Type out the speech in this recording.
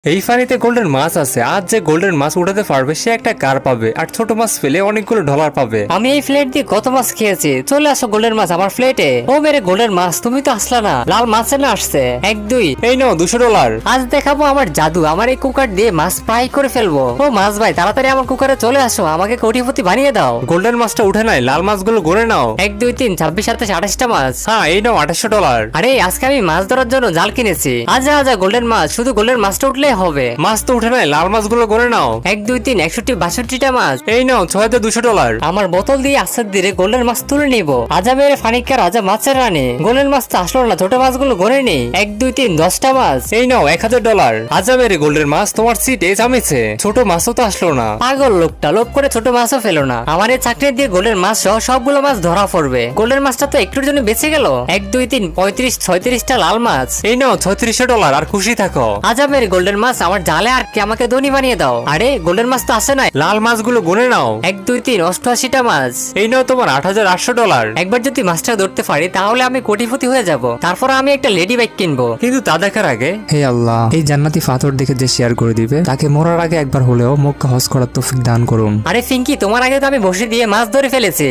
এই পানিতে গোল্ডেন মাছ আছে। আজ যে গোল্ডেন মাছ উঠাতে পারবে সে একটা কার পাবে, আর ছোট মাছ ফেলে অনেকগুলো ডলার পাবে। আমি এই প্লেট দিয়ে কত মাছ খেয়েছি। চলে আসো গোল্ডেন মাছ আমার প্লেটে। ও মেরে গোল্ডেন মাছ, তুমি তো আসলা না, লাল মাছ না আসছে। 1 2 এই নাও $200। আজ দেখাবো আমার জাদু। আমার এই কুকার দিয়ে মাছ ফ্রাই করে ফেলবো। ও মাছ ভাই, তাড়াতাড়ি আমার কুকারে চলে আসো, আমাকে কোটিপতি বানিয়ে দাও। গোল্ডেন মাছটা উঠে নাই, লাল মাছগুলো গড়ে নাও। 1 2 3 26 27 28টা মাছ। হ্যাঁ, এই নাও $2800। আরে আজকে আমি মাছ ধরার জন্য জাল কিনেছি। আজা আজা গোল্ডেন মাছ, শুধু গোল্ডেন মাছটা উঠলেই হবে। মাছ তো উঠে নাই, লাল মাছগুলো গড়ে নাও। 1 2 3 61 62টা মাছ। এই নাও $6200। আমার বোতল দিয়ে আস্তে ধীরে গোল্ডেন মাছ তুলে নিব। আজা মেরে ফানিকা রাজা মাছের রানী। গোল্ডেন মাছ তো আসলো না, ছোট মাছগুলো গড়ে নেই। 1 2 3 10টা মাছ। এই নাও $1000। আজাবের গোল্ডেন মাছ তোমার সিটে জামেছে, ছোট মাছও তো আসলো না। পাগল লোকটা, লোভ করে ছোট মাছও ফেলো না। আমার এই চাকরি দিয়ে গোল্ডেন মাছ সহ সবগুলো মাছ ধরা পড়বে। গোল্ডেন মাছটা তো একটুর জন্য বেঁচে গেল। 1 2 3 35 36টা লাল মাছ। এই নাও $3600 আর খুশি থাকো। আজাবের গোল্ডেন মাছ আমার জালে আর কি, আমাকে ধনী বানিয়ে দাও। আরে গোল্ডেন মাছ তো আসে নাই। লাল মাছগুলো গড়ে নাও। 1 2 3 88টা মাছ। এই নাও তোমার $8800। একবার যদি মাছটা ধরতে পারি তাহলে আমি কোটিপতি হয়ে যাব। তারপর আমি একটা লেডি বাইক কিনবো। কিন্তু তা দেখার আগে হে আল্লাহ, এই জান্নাতি ফাতর দেখে যে শেয়ার করে দিবে তাকে মরার আগে একবার হলেও মক্কা হজ করার তৌফিক দান করুন। আরে ফিঙ্কি, তোমার আগে তো আমি বসে দিয়ে মাছ ধরে ফেলেছি।